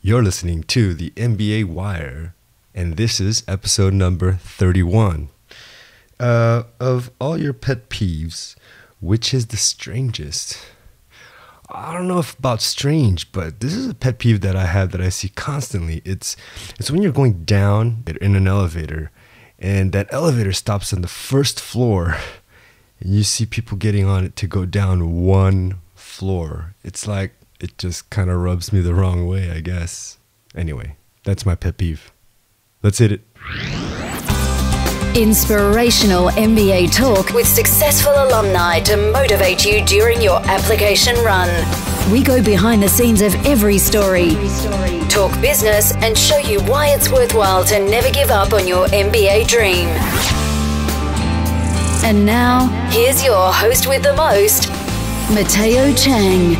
You're listening to the MBA Wire, and this is episode number 31. Of all your pet peeves, which is the strangest? I don't know if about strange, but this is a pet peeve that I have that I see constantly. It's when you're going down in an elevator, and that elevator stops on the first floor, and you see people getting on it to go down one floor. It's like, it just kind of rubs me the wrong way, I guess. Anyway, that's my pet peeve. Let's hit it. Inspirational MBA talk with successful alumni to motivate you during your application run. We go behind the scenes of every story, talk business, and show you why it's worthwhile to never give up on your MBA dream. And now, here's your host with the most, Mateo Chang.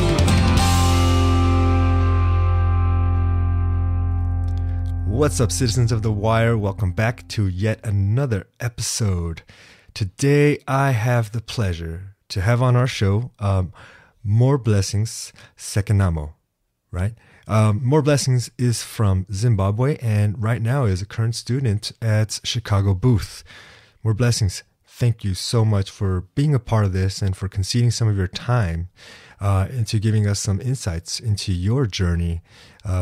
What's up, citizens of The Wire? Welcome back to yet another episode. Today, I have the pleasure to have on our show Moreblessings Sekenhamo, right? Moreblessings is from Zimbabwe and right now is a current student at Chicago Booth. Moreblessings, thank you so much for being a part of this and for conceding some of your time into giving us some insights into your journey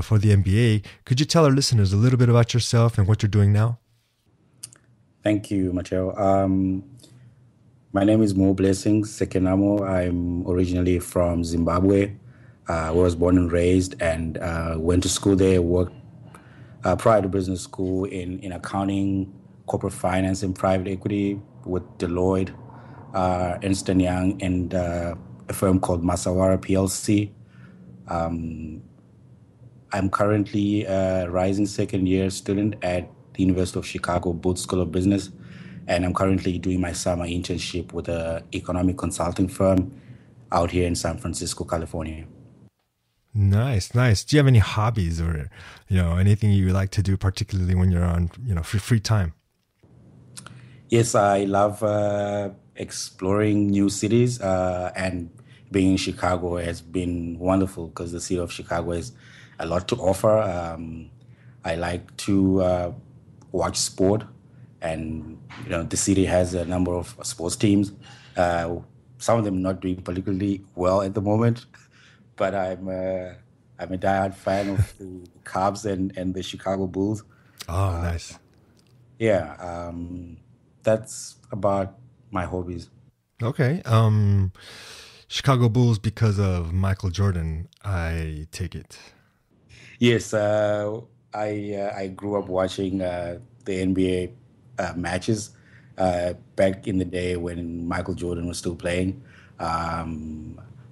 for the MBA. Could you tell our listeners a little bit about yourself and what you're doing now? Thank you, Mateo. My name is Moreblessings Sekenhamo. I'm originally from Zimbabwe. I was born and raised and went to school there, worked prior to business school in accounting, corporate finance, and private equity with Deloitte, Ernst & Young, and a firm called Masawara PLC. I'm currently a rising second-year student at the University of Chicago Booth School of Business, and I'm currently doing my summer internship with an economic consulting firm out here in San Francisco, California. Nice. Do you have any hobbies or anything you like to do, particularly when you're on free time? Yes, I love exploring new cities, and being in Chicago has been wonderful because the city of Chicago has a lot to offer. I like to watch sport, and the city has a number of sports teams. Some of them not doing particularly well at the moment, but I'm a diehard fan of the Cubs and the Chicago Bulls. Oh, nice. Yeah, that's about my hobbies. Okay. Chicago Bulls because of Michael Jordan, I take it. Yes, I grew up watching the NBA matches back in the day when Michael Jordan was still playing. I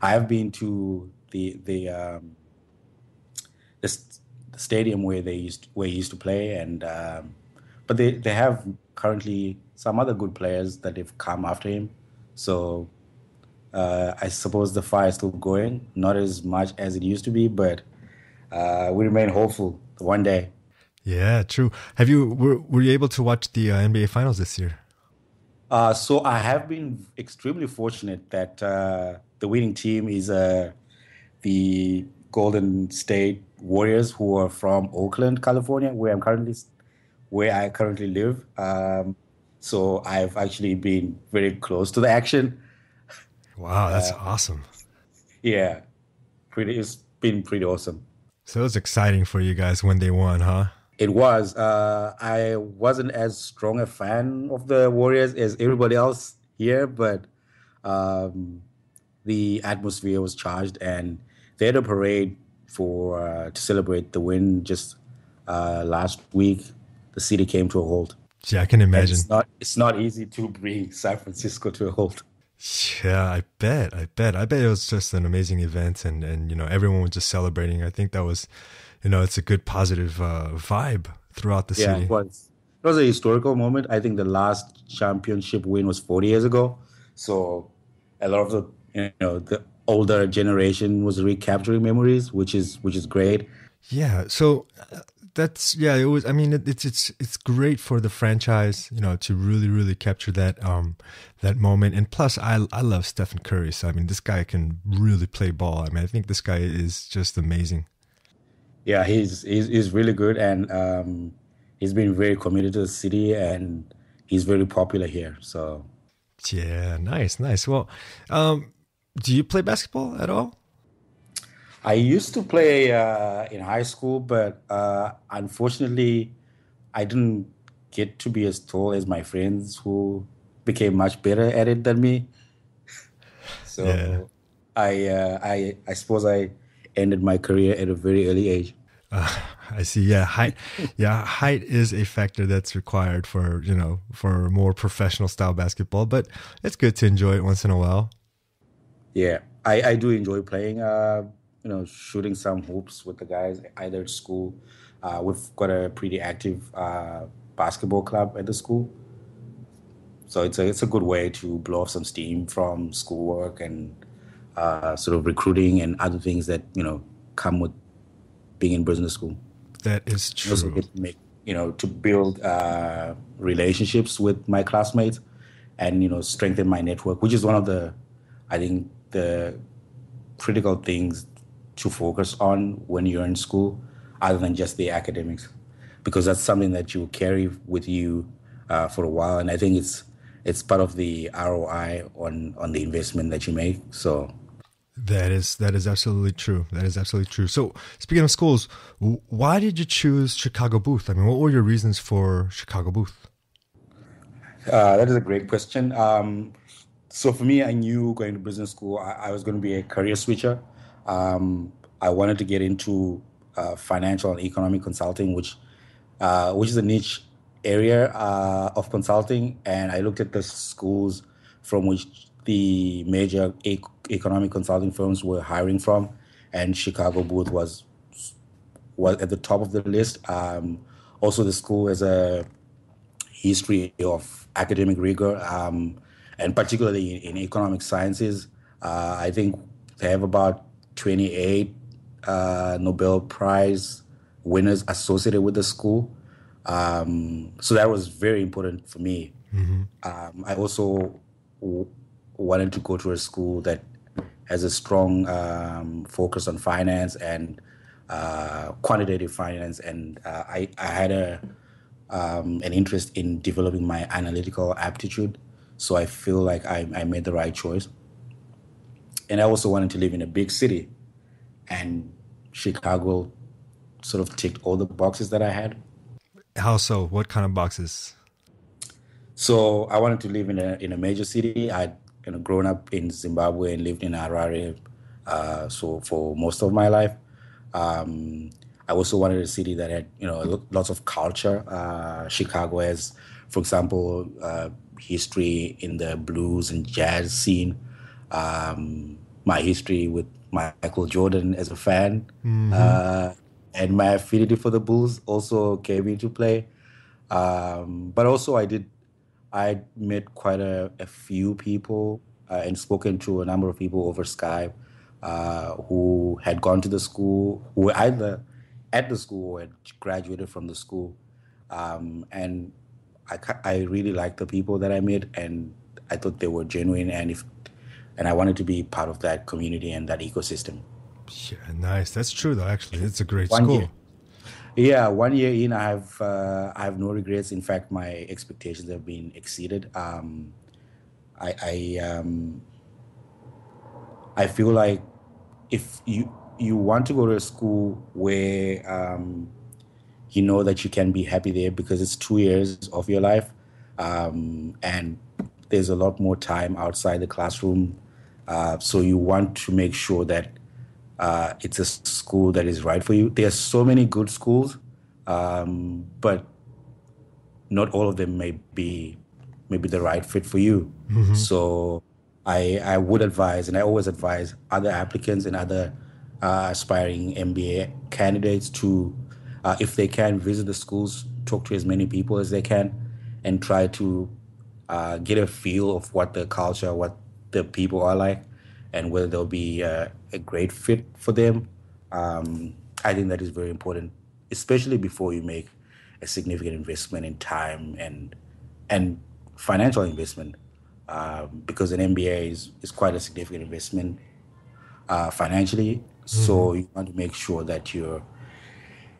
have been to the stadium where he used to play, and but they have currently some other good players that have come after him. So I suppose the fire is still going, not as much as it used to be, but we remain hopeful one day. Yeah, true. Were you able to watch the NBA Finals this year? So I have been extremely fortunate that the winning team is the Golden State Warriors, who are from Oakland, California, where I currently live. So I've actually been very close to the action. Wow, that's awesome. Yeah, it's been pretty awesome. So it was exciting for you guys when they won, huh? It was. I wasn't as strong a fan of the Warriors as everybody else here, but the atmosphere was charged, and they had a parade to celebrate the win just last week. The city came to a halt. Yeah, I can imagine. It's not easy to bring San Francisco to a halt. Yeah, I bet it was just an amazing event, and everyone was just celebrating. I think that was, it's a good positive vibe throughout the city. Yeah, it was. It was a historical moment. I think the last championship win was 40 years ago. So a lot of the older generation was recapturing memories, which is great. Yeah. So it was. I mean, it's great for the franchise, to really capture that moment. And plus, I love Steph Curry. So I mean, this guy can really play ball. I mean, I think this guy is just amazing. Yeah, he's really good, and he's been very committed to the city, and he's very popular here. So Yeah, nice, nice. Well, do you play basketball at all? I used to play in high school, but unfortunately, I didn't get to be as tall as my friends who became much better at it than me. Yeah. So I suppose I ended my career at a very early age. I see. Yeah, height. Yeah, height is a factor that's required for for more professional style basketball. But it's good to enjoy it once in a while. Yeah, I do enjoy playing. Shooting some hoops with the guys either at school. We've got a pretty active basketball club at the school, so it's a good way to blow off some steam from schoolwork and sort of recruiting and other things that come with being in business school. That is I also true. get to make to build relationships with my classmates and strengthen my network, which is one of the I think the critical things to focus on when you're in school, other than just the academics, because that's something that you carry with you for a while, and I think it's part of the ROI on the investment that you make. So That is absolutely true. That is absolutely true. So speaking of schools, why did you choose Chicago Booth? I mean, what were your reasons for Chicago Booth? that is a great question. So for me, I knew going to business school, I was going to be a career switcher. I wanted to get into financial and economic consulting, which is a niche area of consulting. And I looked at the schools from which the major economic consulting firms were hiring from, and Chicago Booth was at the top of the list. Also, the school has a history of academic rigor, and particularly in economic sciences. I think they have about 28 Nobel Prize winners associated with the school. So that was very important for me. I also wanted to go to a school that has a strong focus on finance and quantitative finance, and I had an interest in developing my analytical aptitude. So I feel like I made the right choice. And I also wanted to live in a big city, and Chicago sort of ticked all the boxes that I had. How so? What kind of boxes? So I wanted to live in a major city. I'd grown up in Zimbabwe and lived in Harare, so for most of my life. I also wanted a city that had lots of culture. Chicago has, for example, history in the blues and jazz scene. My history with Michael Jordan as a fan, and my affinity for the Bulls also came into play. But also, I met quite a few people and spoken to a number of people over Skype who had gone to the school, who were either at the school or had graduated from the school. And I really liked the people that I met, and I thought they were genuine, and I wanted to be part of that community and that ecosystem. Yeah, nice. That's true though. Actually, it's a great One year. school. Yeah, 1 year in, I have no regrets. In fact, my expectations have been exceeded. I I, um, I feel like if you want to go to a school where you know that you can be happy there because it's 2 years of your life, and there's a lot more time outside the classroom. So you want to make sure that it's a school that is right for you. There are so many good schools, but not all of them may be the right fit for you. So I would advise, and I always advise other applicants and other aspiring MBA candidates to, if they can, visit the schools, talk to as many people as they can, and try to get a feel of what the culture, what the people are like, and whether they'll be a great fit for them. I think that is very important, especially before you make a significant investment in time and financial investment, because an MBA is quite a significant investment financially. So you want to make sure that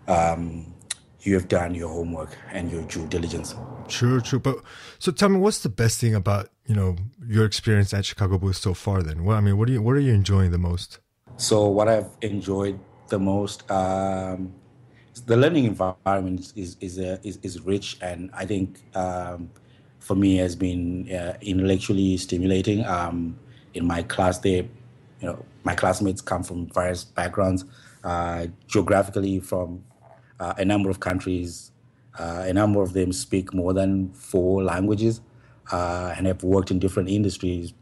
you have done your homework and your due diligence. True, true. But so tell me, what's the best thing about, your experience at Chicago Booth so far then? What are you enjoying the most? So what I've enjoyed the most, the learning environment is rich, and I think for me has been intellectually stimulating. In my class, my classmates come from various backgrounds, geographically from a number of countries. A number of them speak more than 4 languages and have worked in different industries,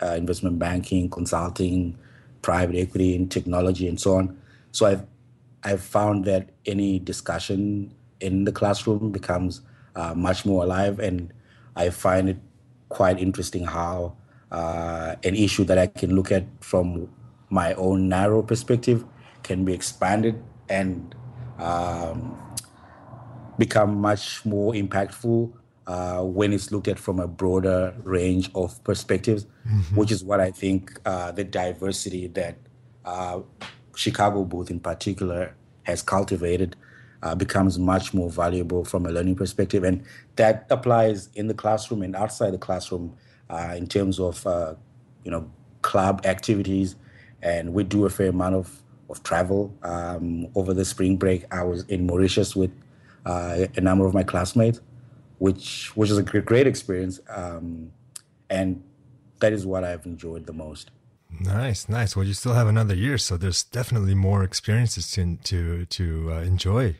investment banking, consulting, private equity, and technology, and so on. So I've found that any discussion in the classroom becomes much more alive, and I find it quite interesting how an issue that I can look at from my own narrow perspective can be expanded and become much more impactful when it's looked at from a broader range of perspectives, which is what I think the diversity that Chicago Booth in particular has cultivated becomes much more valuable from a learning perspective. And that applies in the classroom and outside the classroom in terms of, club activities. And we do a fair amount of travel. Over the spring break, I was in Mauritius with a number of my classmates, which is a great experience. And that is what I've enjoyed the most. Nice, nice. Well, you still have another year, so there's definitely more experiences to enjoy.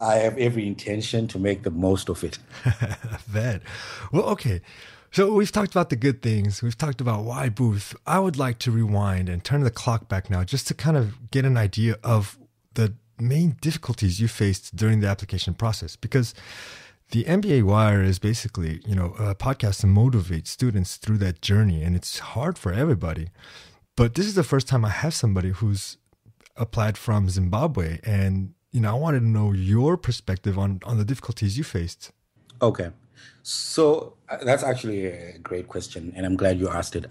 I have every intention to make the most of it. I bet. Well, okay. So we've talked about the good things. We've talked about why Booth. I would like to rewind and turn the clock back now just to kind of get an idea of the main difficulties you faced during the application process. Because the MBA Wire is basically, a podcast to motivate students through that journey. And it's hard for everybody. But this is the first time I have somebody who's applied from Zimbabwe. And, I wanted to know your perspective on the difficulties you faced. Okay. So that's actually a great question, and I'm glad you asked it.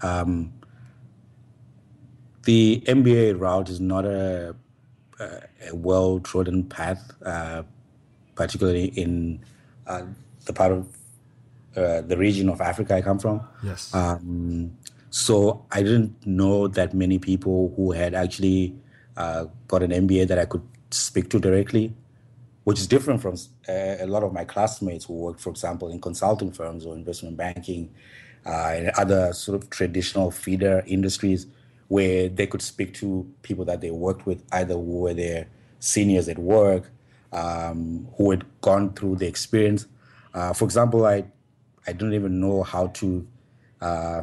The MBA route is not a well-trodden path, particularly in the part of the region of Africa I come from. Yes. So I didn't know that many people who had actually got an MBA that I could speak to directly, which is different from a lot of my classmates who work, for example, in consulting firms or investment banking and other sort of traditional feeder industries where they could speak to people that they worked with, either who were their seniors at work, who had gone through the experience. For example, I didn't even know how to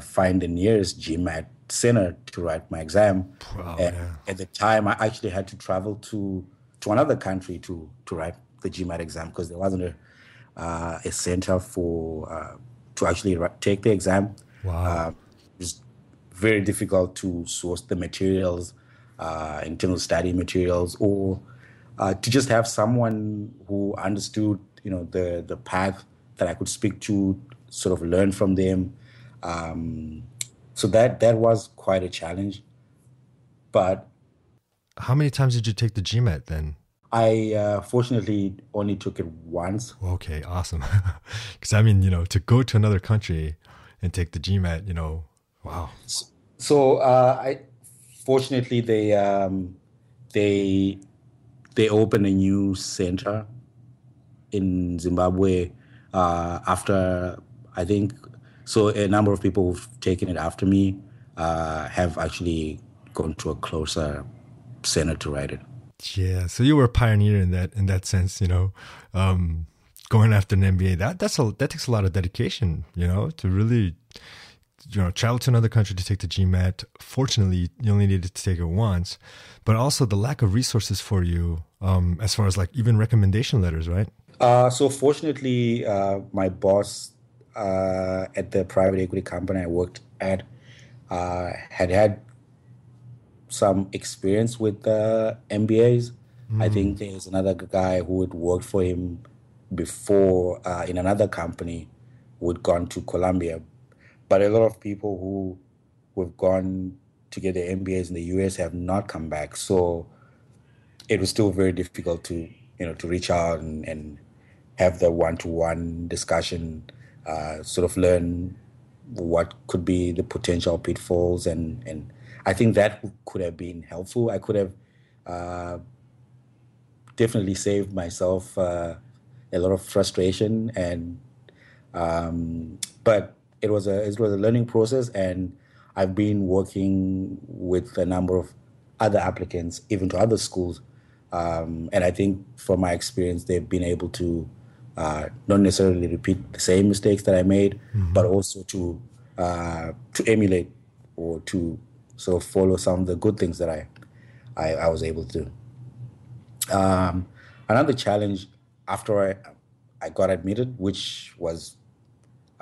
find the nearest Gmat center to write my exam. Wow, and yeah. at the time, I actually had to travel to another country to write the Gmat exam because there wasn't a center for to actually take the exam. Wow. It's very difficult to source the materials, internal study materials, or to just have someone who understood, the path that I could speak to, sort of learn from them. So that was quite a challenge. But how many times did you take the GMAT then? I fortunately only took it once. Okay, awesome. Because to go to another country and take the GMAT, wow. So I fortunately they opened a new center in Zimbabwe after, I think, so a number of people who've taken it after me have actually gone to a closer center to write it. Yeah, so you were a pioneer in that sense, going after an MBA. That takes a lot of dedication, to really, travel to another country to take the GMAT. Fortunately, you only needed to take it once, but also the lack of resources for you, as far as like even recommendation letters, right? So fortunately, my boss at the private equity company I worked at had some experience with MBAs. I think there's another guy who had worked for him before in another company who had gone to Colombia. But a lot of people who have gone to get their MBAs in the US have not come back. So it was still very difficult to to reach out and have the one-to-one discussion, sort of learn what could be the potential pitfalls, and I think that could have been helpful. I could have definitely saved myself a lot of frustration, and but it was a learning process, and I've been working with a number of other applicants, even to other schools, and I think from my experience, they've been able to not necessarily repeat the same mistakes that I made, but also to emulate or to sort of follow some of the good things that I was able to do. Another challenge after I got admitted, which was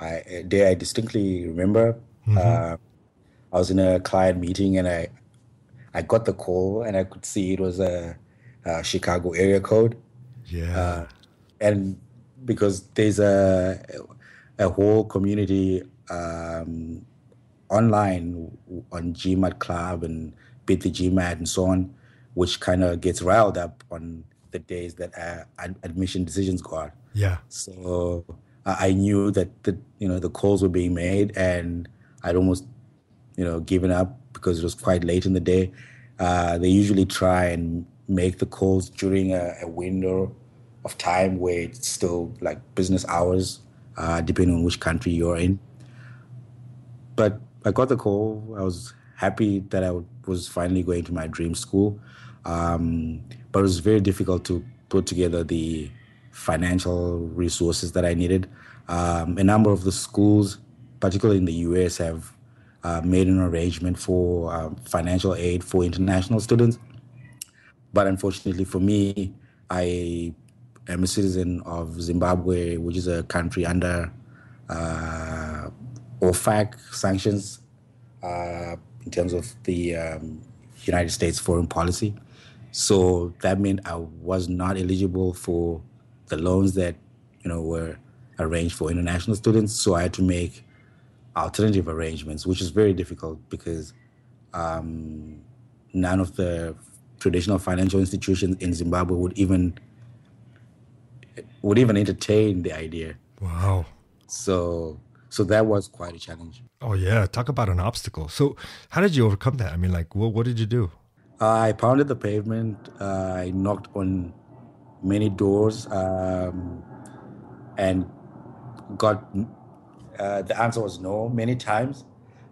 a day I distinctly remember. I was in a client meeting, and I got the call, and I could see it was a Chicago area code. Yeah. And because there's a whole community online on Gmat Club and Beat the Gmat and so on, which kind of gets riled up on the days that admission decisions go out. Yeah. So I knew that the calls were being made, and I'd almost given up because it was quite late in the day. They usually try and make the calls during a window of time where it's still like business hours, depending on which country you're in. But I got the call. I was happy that I was finally going to my dream school. But it was very difficult to put together the financial resources that I needed. A number of the schools, particularly in the US, have made an arrangement for financial aid for international students. But unfortunately for me, I am a citizen of Zimbabwe, which is a country under OFAC sanctions in terms of the United States foreign policy. So that meant I was not eligible for the loans that were arranged for international students. So I had to make alternative arrangements, which is very difficult because none of the traditional financial institutions in Zimbabwe would even entertain the idea. Wow. So that was quite a challenge. Oh yeah, talk about an obstacle. So how did you overcome that? I mean, like, what did you do? I pounded the pavement. I knocked on many doors, and got the answer was no many times.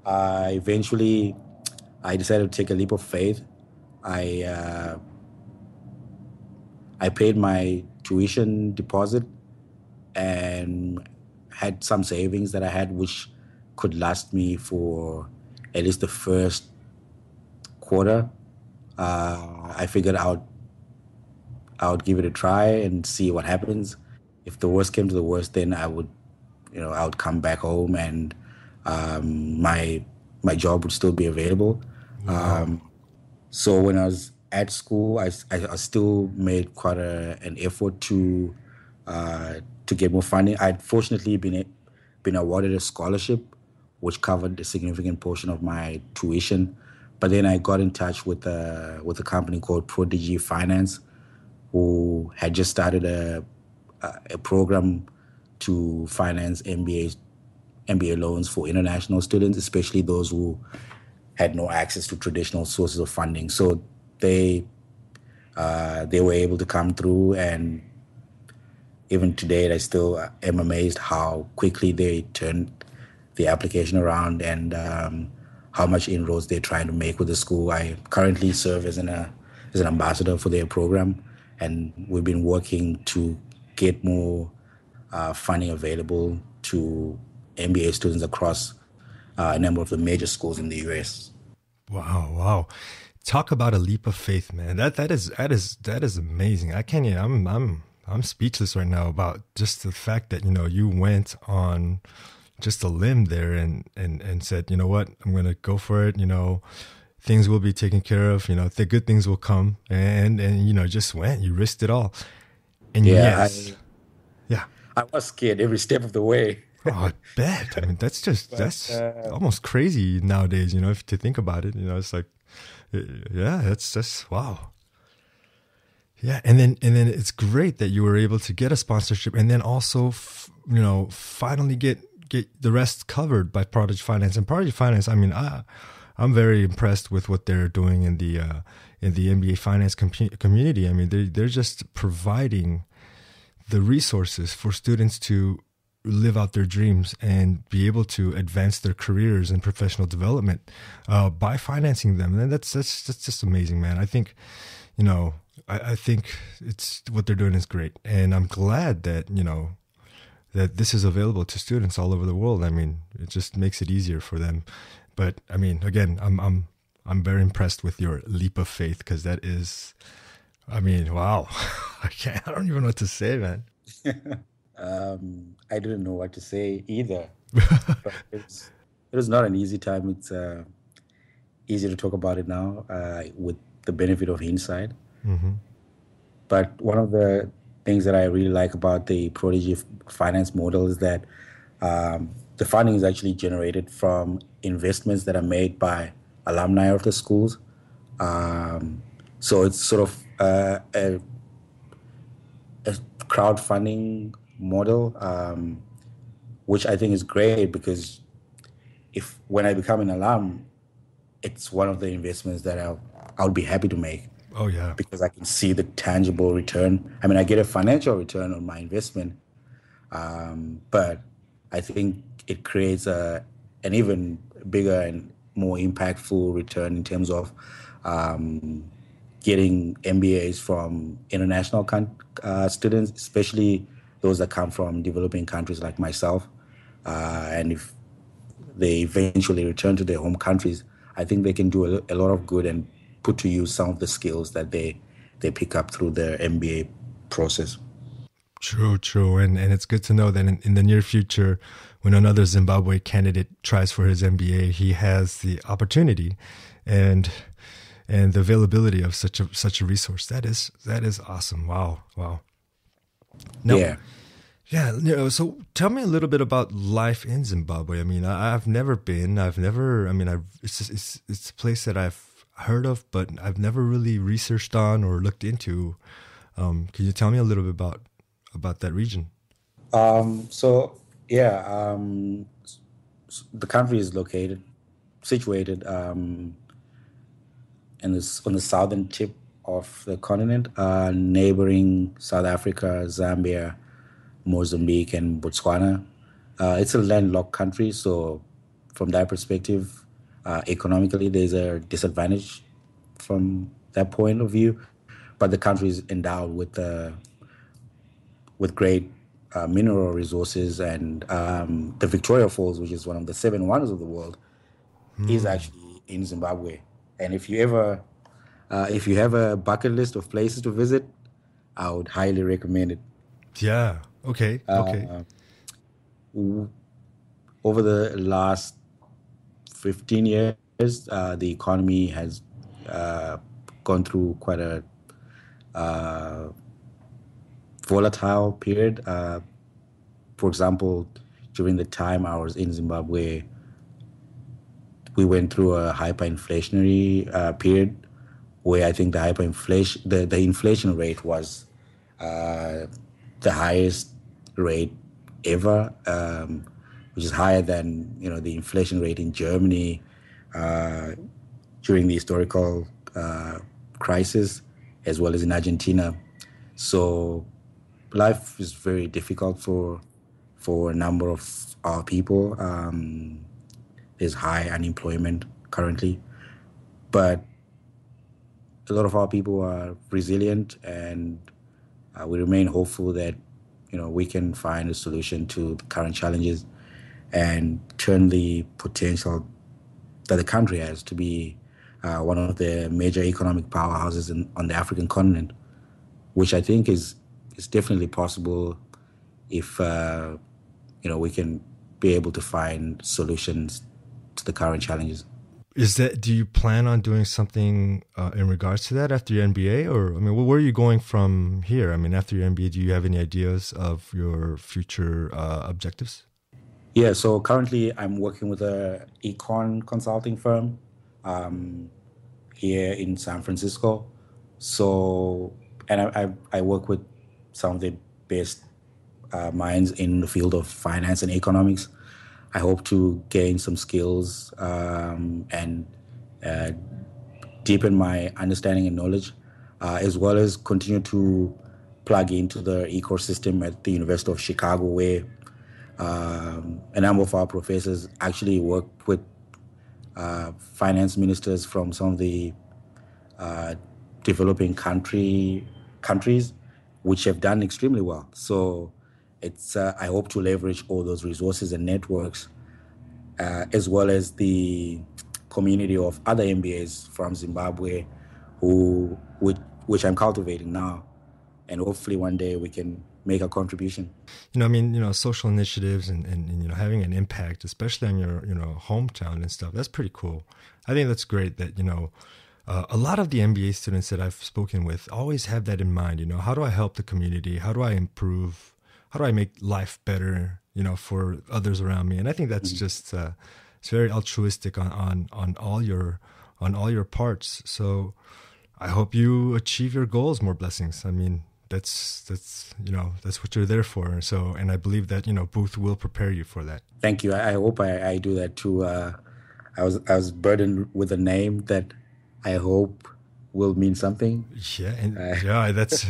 Eventually, I decided to take a leap of faith. I paid my tuition deposit and had some savings that I had, which could last me for at least the first quarter. I figured I would give it a try and see what happens. If the worst came to the worst, then I would come back home, and my job would still be available. Wow. So when I was at school, I still made quite an effort to get more funding. I'd fortunately been awarded a scholarship, which covered a significant portion of my tuition. But then I got in touch with a company called Prodigy Finance, who had just started a program to finance MBA loans for international students, especially those who had no access to traditional sources of funding. So they were able to come through, and even today, I still am amazed how quickly they turned the application around and how much inroads they're trying to make with the school. I currently serve as an ambassador for their program, and we've been working to get more funding available to MBA students across a number of the major schools in the US. Wow. Talk about a leap of faith, man. That is amazing. I can't even, I'm speechless right now about just the fact that, you went on just a limb there and said, you know what, I'm going to go for it. Things will be taken care of, the good things will come, and just went, you risked it all. And I was scared every step of the way. Oh, I bet. I mean, that's almost crazy nowadays, if to think about it, it's like, yeah, that's wow. Yeah, and then it's great that you were able to get a sponsorship, and then also, finally get the rest covered by Prodigy Finance. And Prodigy Finance, I mean, I'm very impressed with what they're doing in the MBA finance community. I mean, they're just providing the resources for students to live out their dreams and be able to advance their careers and professional development by financing them. And that's just amazing, man. I think, I think it's what they're doing is great, and I'm glad that that this is available to students all over the world. I mean, it just makes it easier for them. But I mean, again, I'm very impressed with your leap of faith, because that is, I mean, wow. I don't even know what to say, man. I didn't know what to say either. But it was not an easy time. It's easier to talk about it now with the benefit of hindsight. Mm-hmm. But one of the things that I really like about the Prodigy finance model is that the funding is actually generated from investments that are made by alumni of the schools. So it's sort of a crowdfunding model, which I think is great, because when I become an alum, it's one of the investments that I would be happy to make. Oh, yeah. Because I can see the tangible return. I mean, I get a financial return on my investment, but I think it creates an even bigger and more impactful return in terms of getting MBAs from international students, especially those that come from developing countries like myself. And if they eventually return to their home countries, I think they can do a lot of good and put to use some of the skills that they pick up through their MBA process. True. And it's good to know that in the near future, when another Zimbabwe candidate tries for his MBA, he has the opportunity and the availability of such a resource. That is awesome. Wow. Now, yeah. So tell me a little bit about life in Zimbabwe. I mean, I've never been. It's a place that I've heard of, but I've never really researched on or looked into. Can you tell me a little bit about that region? The country is situated on the southern tip of the continent, neighboring South Africa, Zambia, Mozambique, and Botswana. It's a landlocked country, so from that perspective, economically, there's a disadvantage from that point of view. But the country is endowed with great mineral resources, and the Victoria Falls, which is one of the 7 wonders of the world, is actually in Zimbabwe. And if you have a bucket list of places to visit, I would highly recommend it. Yeah. Okay. Over the last 15 years, the economy has gone through quite a volatile period. For example, during the time I was in Zimbabwe, we went through a hyperinflationary period where I think the inflation rate was the highest rate ever, which is higher than the inflation rate in Germany during the historical crisis, as well as in Argentina. So life is very difficult for a number of our people. There's high unemployment currently, but a lot of our people are resilient, and we remain hopeful that we can find a solution to the current challenges and turn the potential that the country has to be one of the major economic powerhouses on the African continent, which I think is definitely possible if we can be able to find solutions to the current challenges. Do you plan on doing something in regards to that after your MBA? Or, I mean, where are you going from here? I mean, after your MBA, do you have any ideas of your future objectives? Yeah, so currently I'm working with a econ consulting firm here in San Francisco. So and I work with some of the best minds in the field of finance and economics. I hope to gain some skills and deepen my understanding and knowledge, as well as continue to plug into the ecosystem at the University of Chicago, where a number of our professors actually work with finance ministers from some of the developing countries, which have done extremely well. So it's I hope to leverage all those resources and networks, as well as the community of other MBAs from Zimbabwe, which I'm cultivating now, and hopefully one day we can make a contribution. Social initiatives and having an impact, especially on your, hometown and stuff, that's pretty cool. I think that's great that, a lot of the MBA students that I've spoken with always have that in mind. How do I help the community? How do I improve? How do I make life better, for others around me? And I think that's just, it's very altruistic on all your parts. So I hope you achieve your goals. More blessings. I mean, that's what you're there for. So, and I believe that, Booth will prepare you for that. Thank you. I hope I do that too. I was burdened with a name that I hope will mean something. Yeah. And it's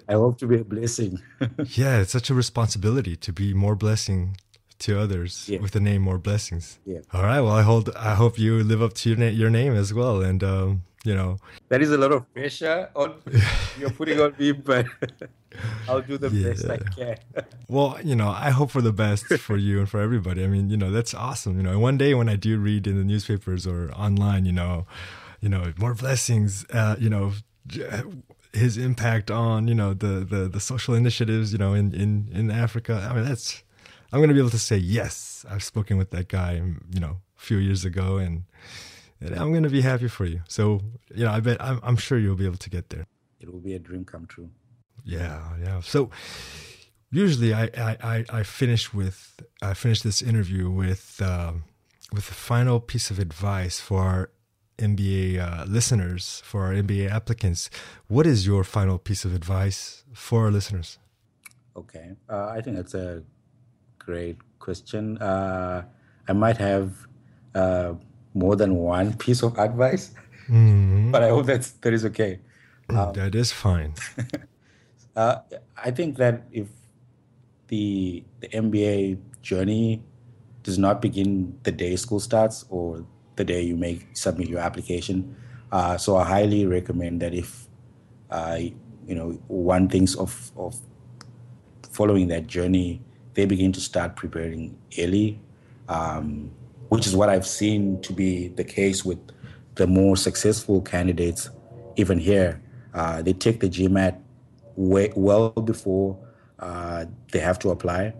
I hope to be a blessing. Yeah. It's such a responsibility to be more blessing to others with the name More Blessings. Yeah. All right. Well, I hope you live up to your name as well. And, that is a lot of pressure you're putting on me, but I'll do the best I can. Well, I hope for the best for you and for everybody. I mean, that's awesome. One day when I do read in the newspapers or online, More Blessings, his impact on, the social initiatives, in Africa. I mean, I'm going to be able to say, yes, I've spoken with that guy, a few years ago, and I'm going to be happy for you. So, I bet I'm sure you'll be able to get there. It will be a dream come true. Yeah. So usually I finish this interview with the final piece of advice for our MBA listeners, for our MBA applicants. What is your final piece of advice for our listeners? Okay. I think that's a great question. I might have more than one piece of advice, but I hope that is okay. That is fine. I think that if the MBA journey does not begin the day school starts or the day you submit your application, so I highly recommend that if one thinks of following that journey, they begin to start preparing early. Which is what I've seen to be the case with the more successful candidates, even here. They take the Gmat well before they have to apply,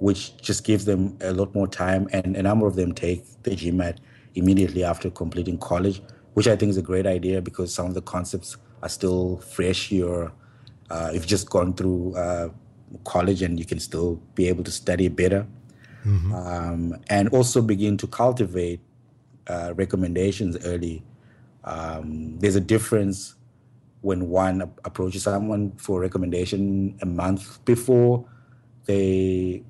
which just gives them a lot more time. And a number of them take the Gmat immediately after completing college, which I think is a great idea because some of the concepts are still fresh. You've just gone through college and you can still be able to study better. Mm-hmm. And also begin to cultivate recommendations early. There's a difference when one approaches someone for recommendation a month before the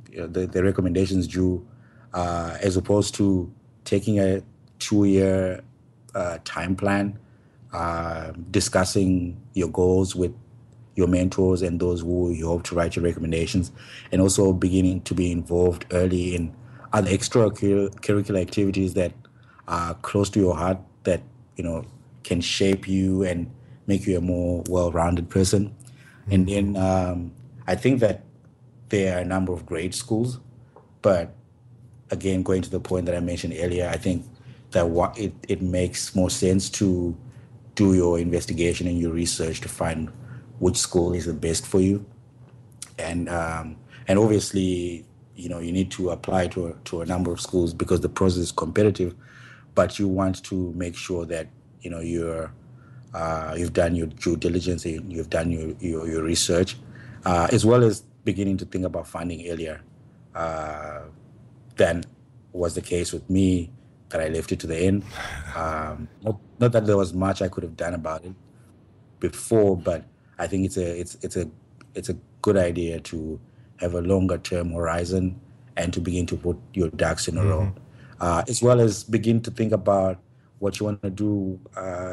recommendations due, as opposed to taking a 2-year time plan, discussing your goals with your mentors and those who you hope to write your recommendations, and also beginning to be involved early in other extracurricular activities that are close to your heart that, can shape you and make you a more well-rounded person. Mm-hmm. And then I think that there are a number of great schools, but again, going to the point that I mentioned earlier, I think that it makes more sense to do your investigation and your research to find which school is the best for you, and obviously, you need to apply to a number of schools because the process is competitive, but you want to make sure that you've done your due diligence, you've done your research, as well as beginning to think about funding earlier than was the case with me, that I left it to the end. Not that there was much I could have done about it before, but I think it's a good idea to have a longer term horizon and to begin to put your ducks in a row, as well as begin to think about what you want to do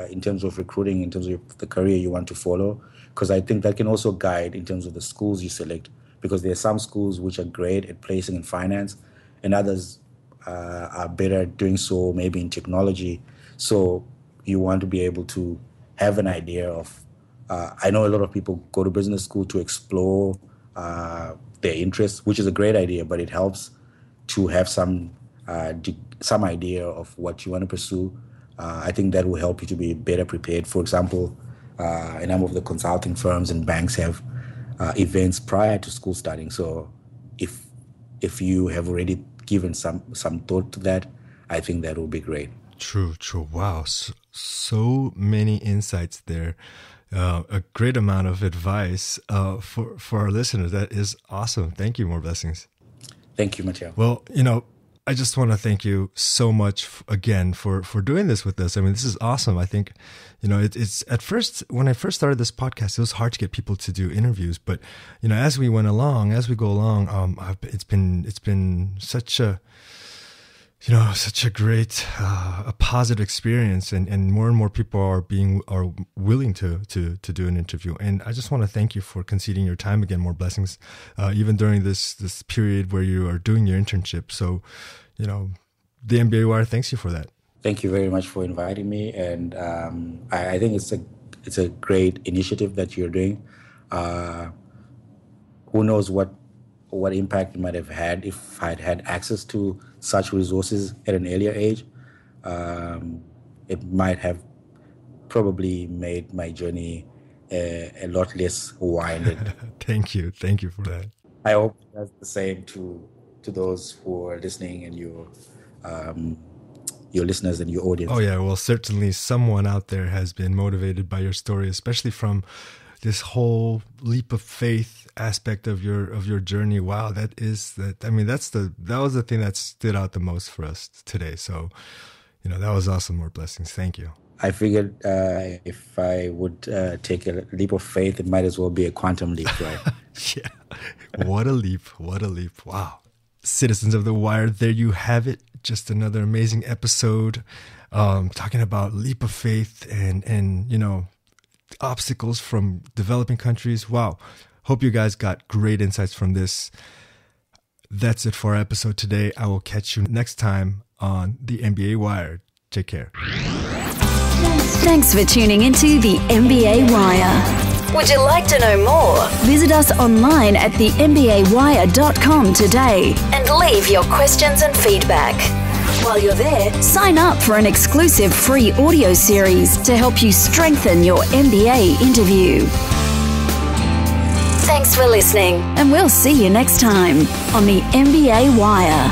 in terms of recruiting, in terms of the career you want to follow, because I think that can also guide in terms of the schools you select, because there are some schools which are great at placing in finance and others are better at doing so maybe in technology. So you want to be able to have an idea of, I know a lot of people go to business school to explore their interests, which is a great idea, but it helps to have some idea of what you want to pursue. I think that will help you to be better prepared. For example, a number of the consulting firms and banks have events prior to school starting. So if you have already given some thought to that, I think that will be great. True. Wow. So many insights there. A great amount of advice for our listeners. That is awesome. Thank you. More blessings. Thank you, Mateo. Well, I just want to thank you so much again for doing this with us. I mean, this is awesome. I think, it's at first, when I first started this podcast, it was hard to get people to do interviews. But, as we go along, it's been such a great, a positive experience, and more people are willing to do an interview. And I just want to thank you for conceding your time again. More blessings, even during this period where you are doing your internship. So, the MBA Wire thanks you for that. Thank you very much for inviting me. And I think it's a great initiative that you're doing. Who knows what impact it might have had if I'd had access to such resources at an earlier age. It might have probably made my journey a lot less winded. Thank you for that. I hope that's the same to those who are listening and your listeners and your audience. Oh yeah, well, certainly someone out there has been motivated by your story, especially from this whole leap of faith aspect of your journey. Wow, that was the thing that stood out the most for us today. So, that was awesome. More blessings. Thank you. I figured if I would take a leap of faith, it might as well be a quantum leap, right? Yeah. What a leap. Wow. Citizens of the Wire, there you have it. Just another amazing episode talking about leap of faith and obstacles from developing countries. Wow. Hope you guys got great insights from this. That's it for our episode today. I will catch you next time on the MBA Wire. Take care. Thanks for tuning into the MBA Wire. Would you like to know more? Visit us online at thembawire.com today and leave your questions and feedback. While you're there, sign up for an exclusive free audio series to help you strengthen your MBA interview. Thanks for listening, and we'll see you next time on the MBA Wire.